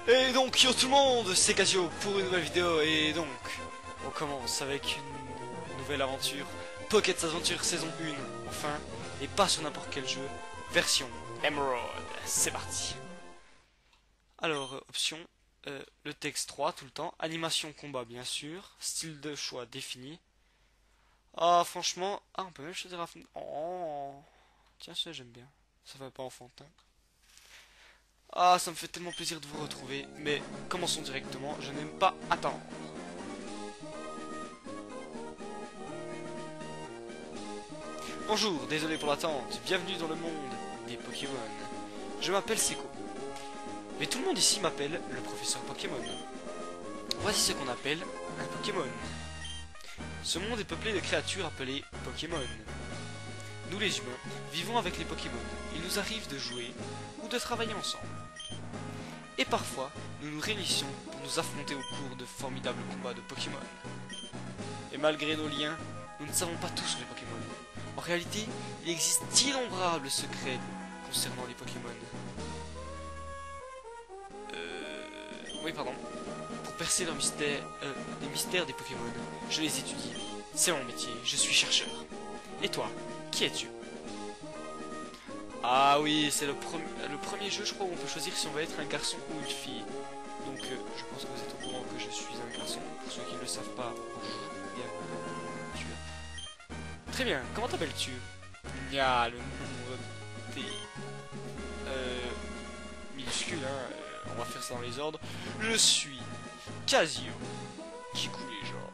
Et donc yo tout le monde, c'est Casio pour une nouvelle vidéo. Et donc on commence avec une nouvelle aventure, Pocket Adventure saison 1 enfin. Et pas sur n'importe quel jeu, version Emerald. C'est parti. Alors option, le texte 3 tout le temps, animation combat bien sûr, style de choix défini. Ah franchement, on peut même choisir la... Oh tiens, ça j'aime bien, ça va pas enfantin. Ah, ça me fait tellement plaisir de vous retrouver, mais commençons directement, je n'aime pas attendre. Bonjour, désolé pour l'attente, bienvenue dans le monde des Pokémon. Je m'appelle Seko. Mais tout le monde ici m'appelle le professeur Pokémon. Voici ce qu'on appelle un Pokémon. Ce monde est peuplé de créatures appelées Pokémon. Nous les humains vivons avec les Pokémon. Il nous arrive de jouer ou de travailler ensemble. Et parfois, nous nous réunissions pour nous affronter au cours de formidables combats de Pokémon. Et malgré nos liens, nous ne savons pas tous les Pokémon. En réalité, il existe d'innombrables secrets concernant les Pokémon. Oui, pardon. Pour percer les mystères des Pokémon, je les étudie. C'est mon métier, je suis chercheur. Et toi, qui es-tu? Ah oui, c'est le premier jeu, je crois, où on peut choisir si on va être un garçon ou une fille. Donc, je pense que vous êtes au courant que je suis un garçon. Pour ceux qui ne le savent pas, bonjour. Très bien, comment t'appelles-tu? Nya, le nombre des... minuscule, hein. On va faire ça dans les ordres. Je suis Casio, qui coule les genres.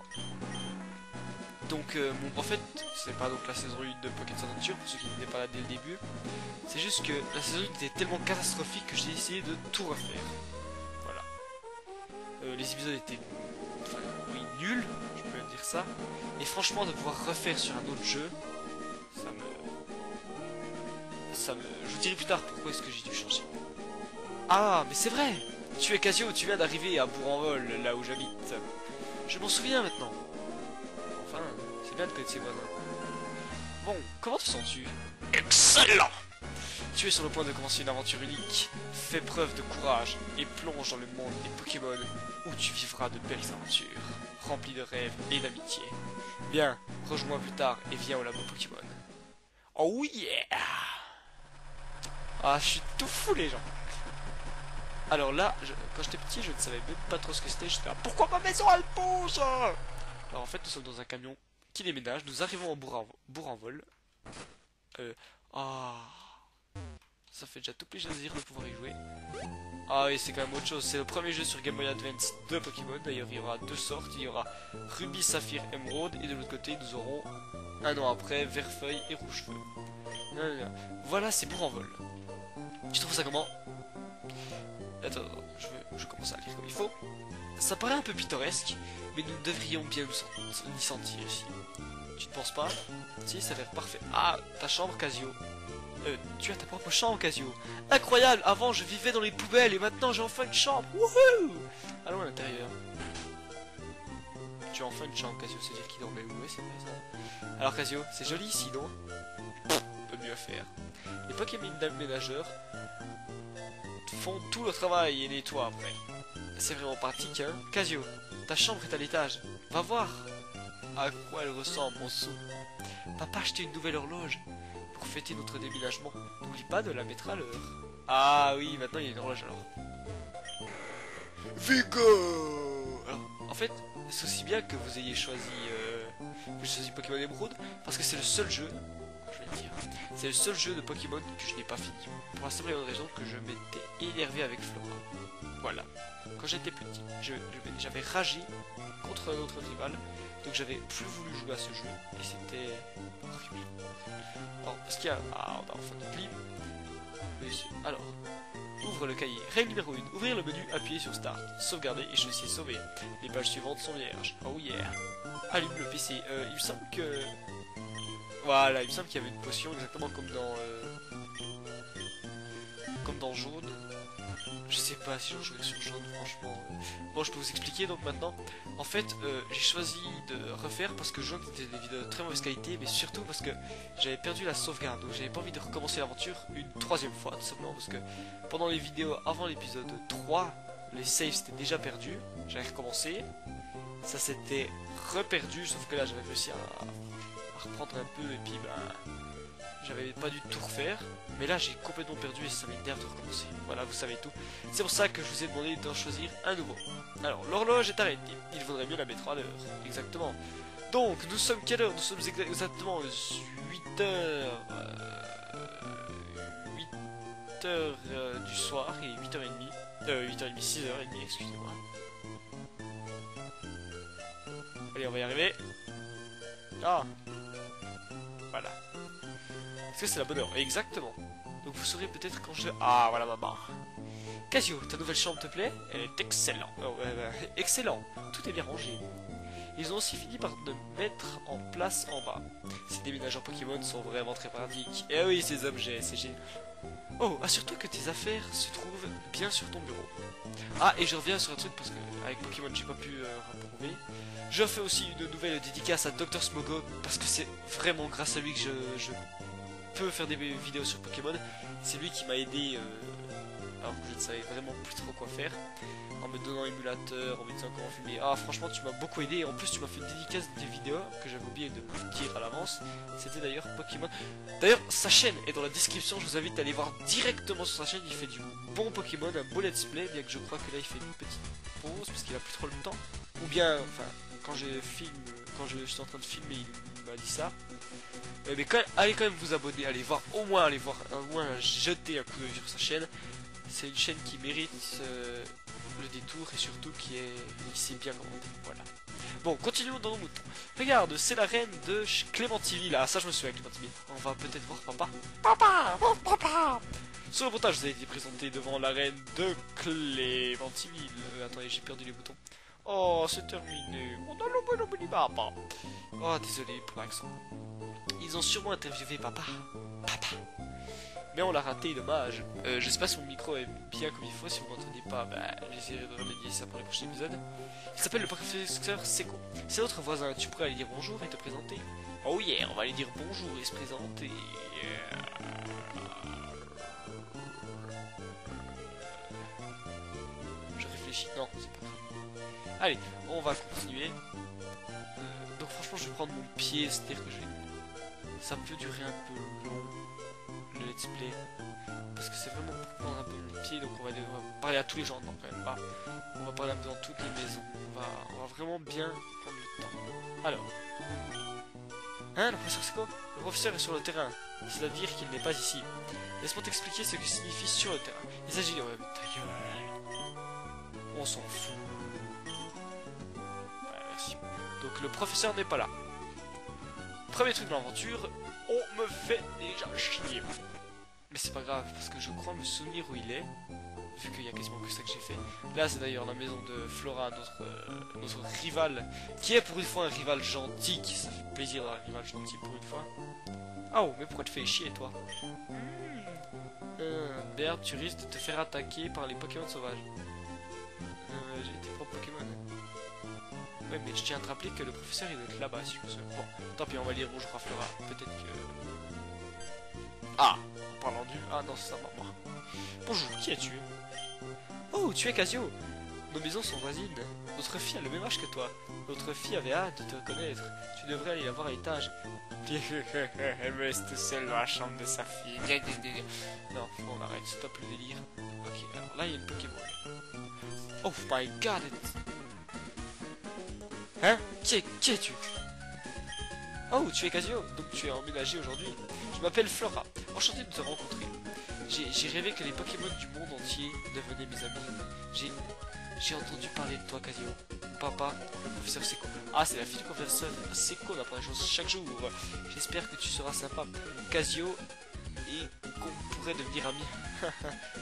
Donc, en fait, c'est pas donc la saison 1 de Pocket Adventure, pour ceux qui n'étaient pas là dès le début. C'est juste que la saison 1 était tellement catastrophique que j'ai essayé de tout refaire. Voilà. Les épisodes étaient, enfin, oui, nuls, je peux dire ça. Et franchement, de pouvoir refaire sur un autre jeu, je vous dirai plus tard pourquoi est-ce que j'ai dû changer. Ah, mais c'est vrai! Tu es Casio, tu viens d'arriver à Bourg-en-Vol, là où j'habite. Je m'en souviens maintenant. Enfin, c'est bien de connaître ses voisins. Bon, comment te sens-tu? Excellent! Tu es sur le point de commencer une aventure unique. Fais preuve de courage et plonge dans le monde des Pokémon où tu vivras de belles aventures, remplies de rêves et d'amitié. Bien, rejoins-moi plus tard et viens au labo Pokémon. Oh yeah! Ah, je suis tout fou les gens. Alors là, quand j'étais petit, je ne savais même pas trop ce que c'était. J'étais là, pourquoi ma maison elle bouge? Alors en fait, nous sommes dans un camion qui déménage. Nous arrivons en Bourg-en-Vol. Ça fait déjà tout plaisir de pouvoir y jouer. Ah oui, c'est quand même autre chose. C'est le premier jeu sur Game Boy Advance de Pokémon. D'ailleurs, il y aura deux sortes. Il y aura Ruby, Saphir, Emerald. Et de l'autre côté, nous aurons, un an après, Vert-Feuille et Rouge-Feu. Voilà, c'est Bourg-en-Vol. Tu trouves ça comment? Attends, je commence à lire comme il faut. Ça paraît un peu pittoresque, mais nous devrions bien nous y sentir ici. Tu ne penses pas? Si, ça a l'air parfait. Ah, ta chambre, Casio. Tu as ta propre chambre, Casio. Incroyable! Avant, je vivais dans les poubelles et maintenant, j'ai enfin une chambre. Wouhou! Allons à l'intérieur. Tu as enfin une chambre, Casio. C'est-à-dire qu'il dormait où? Ouais, c'est vrai ça. Alors, Casio, c'est joli ici, non? Peu mieux à faire. Les Pokémon ménageurs font tout le travail et nettoient après. C'est vraiment pratique, hein? Casio, ta chambre est à l'étage. Va voir à quoi elle ressemble en dessous. Papa a acheté une nouvelle horloge pour fêter notre déménagement. N'oublie pas de la mettre à l'heure. Ah oui, maintenant il y a une horloge alors. Vigo! Alors, en fait, c'est aussi bien que vous ayez choisi Pokémon Emerald parce que c'est le seul jeu. Je vais le dire. C'est le seul jeu de Pokémon que je n'ai pas fini. Pour la simple et bonne raison que je m'étais énervé avec Flora. Voilà. Quand j'étais petit, j'avais ragé contre un autre rival. Donc j'avais plus voulu jouer à ce jeu. Et c'était horrible. Alors, ce qu'il y a... Ah, on a enfin notre livre. Alors, ouvre le cahier. Règle numéro 1. Ouvrir le menu, appuyer sur Start. Sauvegarder et choisir sauver. Les pages suivantes sont vierges. Oh yeah. Allume le PC. Il me semble que... Voilà, il me semble qu'il y avait une potion exactement comme dans jaune. Je sais pas si j'en jouais sur jaune, franchement. Bon, je peux vous expliquer donc maintenant. En fait, j'ai choisi de refaire parce que jaune c'était des vidéos de très mauvaise qualité, mais surtout parce que j'avais perdu la sauvegarde. Donc j'avais pas envie de recommencer l'aventure une troisième fois, tout simplement parce que pendant les vidéos avant l'épisode 3, les saves c'était déjà perdu. J'avais recommencé. Ça s'était reperdu, sauf que là j'avais réussi à reprendre un peu et puis bah j'avais pas dû tout refaire. Mais là j'ai complètement perdu et ça m'énerve de recommencer. Voilà, vous savez tout. C'est pour ça que je vous ai demandé d'en choisir un nouveau. Alors l'horloge est arrêtée. Il faudrait mieux la mettre à l'heure. Exactement. Donc nous sommes quelle heure? Nous sommes exactement 8h. 8h du soir et 8h30. 8h30, 6h30, excusez-moi. Allez, on va y arriver. Ah, voilà. Est-ce que c'est la bonne heure? Exactement. Donc vous saurez peut-être quand je... Ah, voilà ma barre. Casio, ta nouvelle chambre te plaît? Elle est excellente. Oh, excellent. Tout est bien rangé. Ils ont aussi fini par de mettre en place en bas. Ces déménageurs Pokémon sont vraiment très pratiques. Eh oui, ces objets, c'est génial. Oh, assure-toi que tes affaires se trouvent bien sur ton bureau. Ah, et je reviens sur un truc parce que avec Pokémon j'ai pas pu rapprouver. Je fais aussi une nouvelle dédicace à Dr Smogo parce que c'est vraiment grâce à lui que je peux faire des vidéos sur Pokémon. C'est lui qui m'a aidé alors que je ne savais vraiment plus trop quoi faire. En me donnant émulateur, en me disant comment filmer. Ah franchement tu m'as beaucoup aidé et en plus tu m'as fait une dédicace des vidéos que j'avais oublié de vous dire à l'avance. C'était d'ailleurs Pokémon. D'ailleurs sa chaîne est dans la description, je vous invite à aller voir directement sur sa chaîne, il fait du bon Pokémon, un beau let's play, bien que je crois que là il fait une petite pause parce qu'il a plus trop le temps. Ou bien, enfin, quand je suis en train de filmer, il m'a dit ça. Mais allez quand même vous abonner, allez voir, au moins jeter un coup d'œil sur sa chaîne. C'est une chaîne qui mérite le détour et surtout qui sait bien commenter. Voilà. Bon, continuons dans nos moutons. Regarde, c'est la reine de Clémentiville. Ah, ça je me souviens, Clémentiville. On va peut-être voir papa. Papa, oh, papa. Sur le reportage, vous avez été présenté devant la reine de Clémentiville. Attendez, j'ai perdu les boutons. Oh, c'est terminé. Papa. Oh, désolé pour l'accent. Ils ont sûrement interviewé papa. Papa. Mais on l'a raté, dommage. Je sais pas si mon micro est bien comme il faut, si vous m'entendez pas, bah j'essaierai de remédier ça pour les prochains épisodes. Il s'appelle le professeur Seco. C'est notre voisin, tu pourrais aller dire bonjour et te présenter. Oh yeah, on va aller dire bonjour et se présenter. Je réfléchis, non, c'est pas grave. Allez, on va continuer. Donc franchement je vais prendre mon pied, c'est-à-dire que ça peut durer un peu long. Le let's play parce que c'est vraiment pour prendre un peu mon pied, donc on va parler à tous les gens, non quand même pas, on va parler un peu dans toutes les maisons, on va vraiment bien prendre le temps. Alors hein, le professeur Seco, le professeur est sur le terrain, c'est à dire qu'il n'est pas ici. Laisse-moi t'expliquer ce que signifie sur le terrain. Il s'agit de... Ouais, ta gueule. On s'en fout. Ouais, merci. Donc le professeur n'est pas là. Premier truc de l'aventure, on me fait déjà chier. Mais c'est pas grave, parce que je crois me souvenir où il est, vu qu'il y a quasiment que ça que j'ai fait. Là, c'est d'ailleurs la maison de Flora, notre rival, qui est pour une fois un rival gentil, qui ça fait plaisir d'avoir un rival gentil pour une fois. Oh, mais pourquoi tu fais chier, toi? Merde, tu risques de te faire attaquer par les Pokémon sauvages. J'ai tes propres Pokémon. Ouais, mais je tiens à te rappeler que le professeur il doit être là-bas, si je me souviens. Bon, tant pis, on va lire bonjour à Flora. Peut-être que... Ah, en parlant du... Ah non, c'est ça, maman. Bonjour, qui es-tu? Oh, tu es Casio. Nos maisons sont voisines. Notre fille a le même âge que toi. Notre fille avait hâte de te reconnaître. Tu devrais aller la voir à l'étage. Elle me laisse tout seul dans la chambre de sa fille. Non, on arrête, stop le délire. Ok, alors là, il y a une Pokémon. Oh my god. Hein? Qui es-tu? Oh, tu es Casio, donc tu es emménagé aujourd'hui. Je m'appelle Flora, enchanté de te rencontrer. J'ai rêvé que les Pokémon du monde entier devenaient mes amis. J'ai entendu parler de toi, Casio. Papa, le professeur Seco. Ah, c'est la fille du professeur Seco, on apprend des choses chaque jour. J'espère que tu seras sympa, Casio, et qu'on pourrait devenir amis.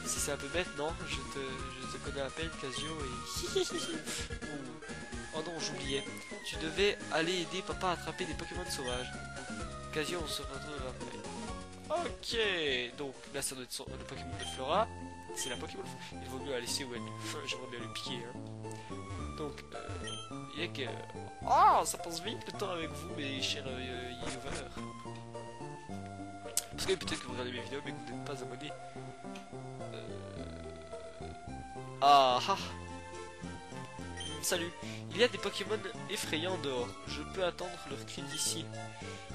Si c'est un peu bête, non? Je te connais à peine, Casio, et... Oh non, j'oubliais. Tu devais aller aider papa à attraper des Pokémon sauvages. Casio, on se retrouve après. Ok, donc là ça doit être le Pokémon de Flora. C'est la Pokémon. Il vaut mieux la laisser où elle est. J'aimerais bien le piquer. Hein. Donc, il y a que... Ah, ça passe vite le temps avec vous, mes chers viewers. Parce que peut-être que vous regardez mes vidéos, mais que vous n'êtes pas abonné. Ah ah. Salut. Il y a des Pokémon effrayants dehors. Je peux attendre leur cri d'ici.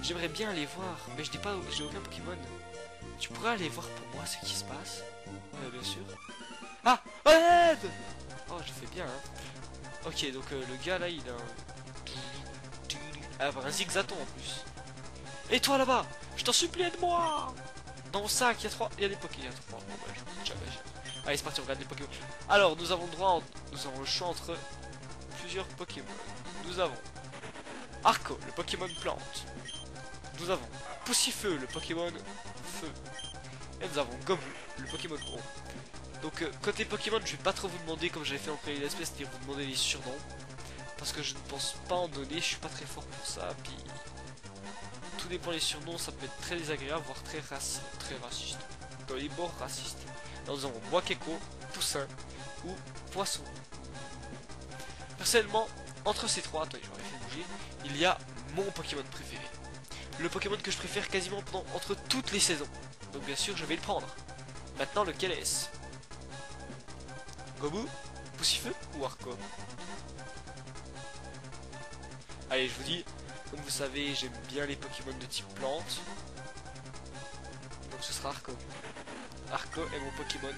J'aimerais bien aller voir, mais j'ai aucun Pokémon. Tu pourrais aller voir pour moi ce qui se passe? Bien sûr. Ah, aide! Oh, je fais bien, hein. Ok, donc le gars là, il a un zigzaton en plus. Et toi là-bas, je t'en supplie, aide-moi! Dans mon sac, il y a des Pokémon. Bon, bah, jamais. Allez, c'est parti, on regarde les Pokémon. Alors, nous avons le choix entre plusieurs Pokémon. Nous avons Arco, le Pokémon plante. Nous avons Poussifeu, le Pokémon feu. Et nous avons Gomu, le Pokémon eau. Donc, côté Pokémon, je vais pas trop vous demander, comme j'avais fait en premier l'espèce, c'est-à-dire vous demander les surnoms. Parce que je ne pense pas en donner, je suis pas très fort pour ça. Puis, tout dépend des surnoms, ça peut être très désagréable, voire très raciste. Dans les bords racistes. Alors, nous avons Boakeko, Poussin ou Poisson. Personnellement, entre ces trois, attendez, j'aurais fait bouger, il y a mon Pokémon préféré. Le Pokémon que je préfère quasiment entre toutes les saisons. Donc bien sûr, je vais le prendre. Maintenant, lequel est-ce? Gomu, Poussifeu ou Arco? Allez, je vous dis, comme vous savez, j'aime bien les Pokémon de type plante. Donc ce sera Arco. Arco est mon Pokémon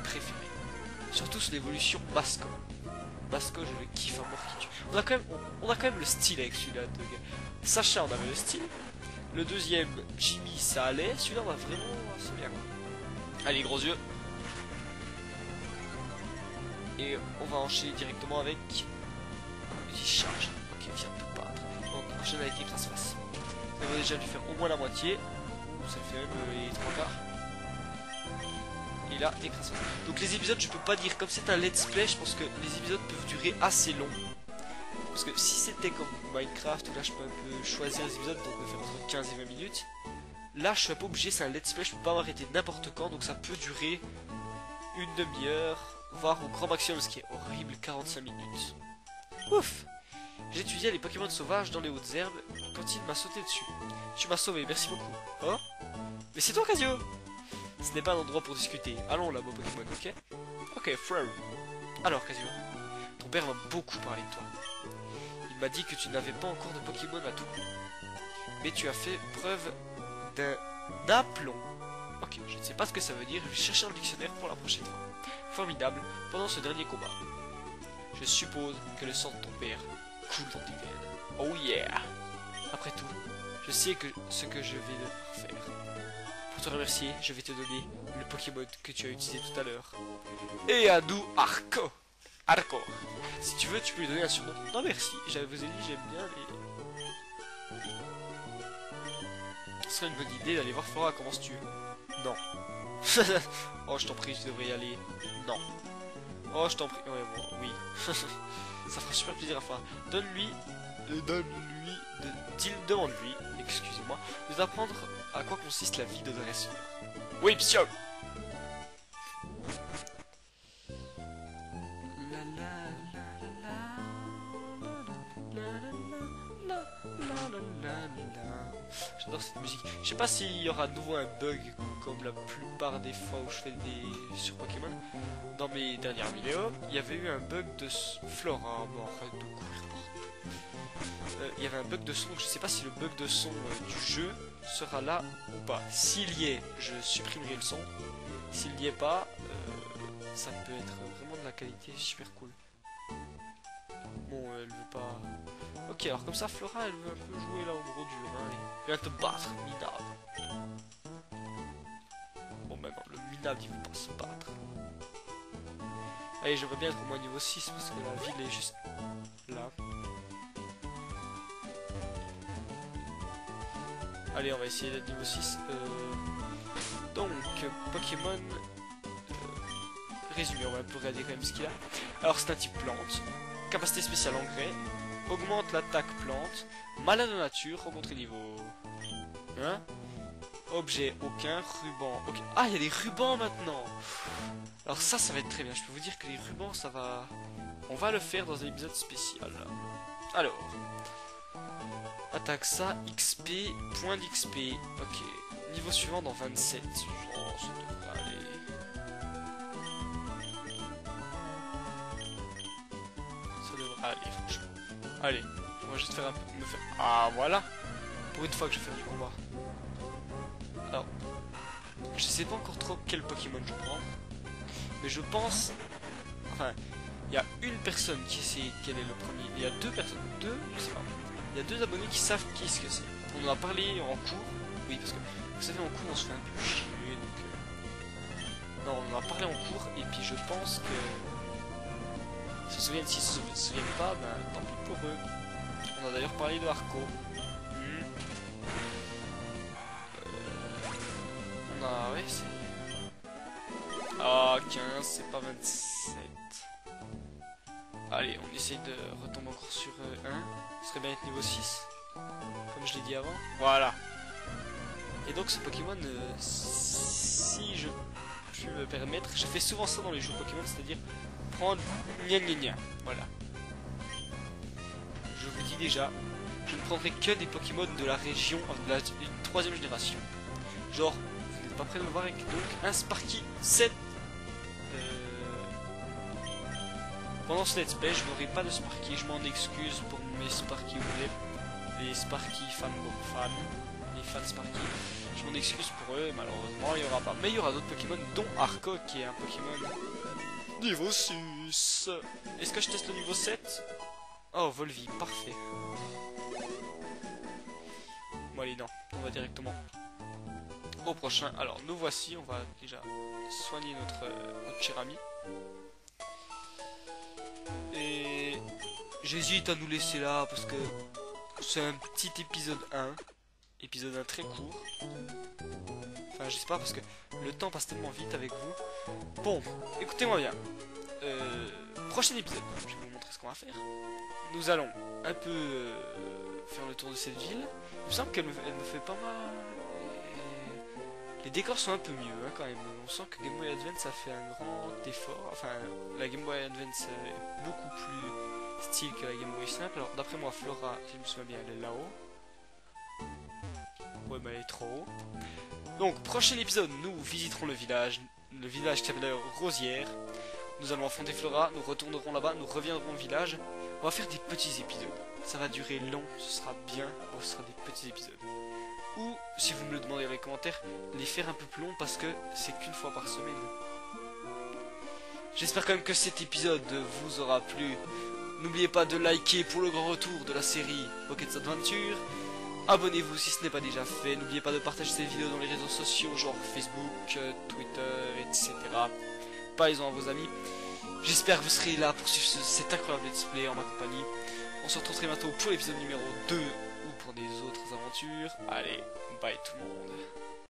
préféré. Surtout sur l'évolution Basco. Basco, je le kiffe à mort qui tue. On a quand même le style avec celui-là. Sacha, on avait le style. Le deuxième, Jimmy, ça allait. Celui-là, on a vraiment... c'est bien. Allez, gros yeux. Et on va enchaîner directement avec... charge. Ok, viens te battre. Donc, enchaîne avec Écrase Face. On va déjà lui faire au moins la moitié. Ça fait même les trois quarts. Et là, Écrase Face. Donc les épisodes, je peux pas dire, comme c'est un let's play, je pense que les épisodes peuvent durer assez long. Parce que si c'était comme Minecraft, où là je peux un peu choisir les épisodes, donc de faire entre 15 et 20 minutes. Là, je suis un peu obligé, c'est un let's play, je peux pas m'arrêter n'importe quand, donc ça peut durer une demi-heure, voire au grand maximum, ce qui est horrible, 45 minutes. Ouf! J'ai étudié les Pokémon sauvages dans les hautes herbes quand il m'a sauté dessus. Tu m'as sauvé, merci beaucoup. Oh? Mais c'est toi, Casio! Ce n'est pas un endroit pour discuter. Allons là, beau Pokémon, ok? Ok, frère. Alors, Casio, ton père m'a beaucoup parlé de toi. Il m'a dit que tu n'avais pas encore de Pokémon à tout coup. Mais tu as fait preuve d'un aplomb. Ok, je ne sais pas ce que ça veut dire, je vais chercher un dictionnaire pour la prochaine fois. Formidable, pendant ce dernier combat. Je suppose que le sang de ton père coule dans tes veines. Oh yeah! Après tout, je sais ce que je vais devoir faire. Pour te remercier, je vais te donner le Pokémon que tu as utilisé tout à l'heure. Et à nous, Arco! Arco! Si tu veux, tu peux lui donner un surnom. Non merci, je vous ai dit, j'aime bien les... Ce serait une bonne idée d'aller voir Flora, commences-tu? Non. Oh, je t'en prie, tu devrais y aller. Non. Oh, je t'en prie. Ouais, bon, oui. Ça fera super plaisir à Flora. Demande-lui, excusez-moi, de t'apprendre à quoi consiste la vie de dresseur. Oui, monsieur. J'adore cette musique. Je sais pas s'il y aura de nouveau un bug comme la plupart des fois où je fais des sur Pokémon. Dans mes dernières vidéos, il y avait eu un bug de Flora. Bon, enfin, de courir partout. Il y avait un bug de son. Je sais pas si le bug de son du jeu sera là ou pas. S'il y est, je supprimerai le son. S'il n'y est pas, ça peut être vraiment de la qualité super cool. Bon, elle veut pas... Ok, alors comme ça, Flora, elle veut un peu jouer là au gros dur. Hein, elle vient te battre, minable. Bon, maintenant, le minable, il veut pas se battre. Allez, j'aimerais bien être au moins niveau 6, parce que la ville est juste là. Allez, on va essayer d'être niveau 6. Donc, Pokémon... résumé, on va un peu regarder quand même ce qu'il a. Alors, c'est un type plante. Capacité spéciale engrais. Augmente l'attaque plante. Malin de nature. Rencontrer niveau... Hein? Objet, aucun. Ruban, ok. Ah, il y a des rubans maintenant. Alors ça va être très bien. Je peux vous dire que les rubans, ça va... On va le faire dans un épisode spécial. Alors... Attaque ça, XP, point d'XP. Ok. Niveau suivant dans 27. Oh, ça devrait aller. Ça devrait Allez, franchement. Allez, on va juste faire un peu... me faire... Ah, voilà. Pour une fois que je vais faire du combat. Alors, je sais pas encore trop quel Pokémon je prends. Mais je pense... Enfin, il y a une personne qui sait quel est le premier. Il y a deux personnes. Deux, je sais pas. Il y a deux abonnés qui savent qui ce que c'est. On en a parlé en cours. Oui, parce que vous savez, en cours, on se fait un peu chier. Donc, non, on en a parlé en cours. Et puis, je pense que... S'ils se souviennent, s'ils se souviennent pas, ben tant pis pour eux. On a d'ailleurs parlé de Arco. On a... Ouais, c'est... Ah, 15, c'est pas 27. Allez, on essaye de retomber encore sur 1. Ce serait bien être niveau 6. Comme je l'ai dit avant. Voilà. Et donc ce Pokémon, si je puis me permettre, je fais souvent ça dans les jeux Pokémon, c'est-à-dire prendre gna gna gna. Voilà. Je vous dis déjà, je ne prendrai que des Pokémon de la région, de la 3ème génération. Genre, vous n'êtes pas prêts de me voir avec donc un Sparky 7. Pendant ce let's play, je n'aurai pas de Sparky, je m'en excuse pour mes Sparky les Sparky fans, les fans Sparky. Je m'en excuse pour eux, malheureusement il n'y aura pas. Mais il y aura d'autres Pokémon, dont Arco qui est un Pokémon niveau 6. Est-ce que je teste le niveau 7? Oh, Volvi, parfait. Bon allez, non, on va directement au prochain. Alors, nous voici, on va déjà soigner notre cher ami. Et j'hésite à nous laisser là parce que c'est un petit épisode 1. Épisode 1 très court. Enfin, je sais pas parce que le temps passe tellement vite avec vous. Bon, écoutez-moi bien. Prochain épisode, je vais vous montrer ce qu'on va faire. Nous allons un peu faire le tour de cette ville. Il me semble qu'elle me fait pas mal. Les décors sont un peu mieux hein, quand même. On sent que Game Boy Advance a fait un grand effort. Enfin, la Game Boy Advance est beaucoup plus style que la Game Boy simple. Alors d'après moi, Flora, si je me souviens bien, elle est là-haut. Ouais, bah elle est trop haut. Donc, prochain épisode, nous visiterons le village qui s'appelle d'ailleurs Rosière. Nous allons affronter Flora, nous retournerons là-bas, nous reviendrons au village. On va faire des petits épisodes. Ça va durer long, ce sera bien, ce sera des petits épisodes. Ou, si vous me le demandez dans les commentaires, les faire un peu plus long parce que c'est qu'une fois par semaine. J'espère quand même que cet épisode vous aura plu. N'oubliez pas de liker pour le grand retour de la série Pokémon Adventure. Abonnez-vous si ce n'est pas déjà fait. N'oubliez pas de partager cette vidéo dans les réseaux sociaux, genre Facebook, Twitter, etc. Parlez-en à vos amis. J'espère que vous serez là pour suivre cet incroyable let's play en ma compagnie. On se retrouve très bientôt pour l'épisode numéro 2 ou pour des autres aventures. Allez, bye tout le monde.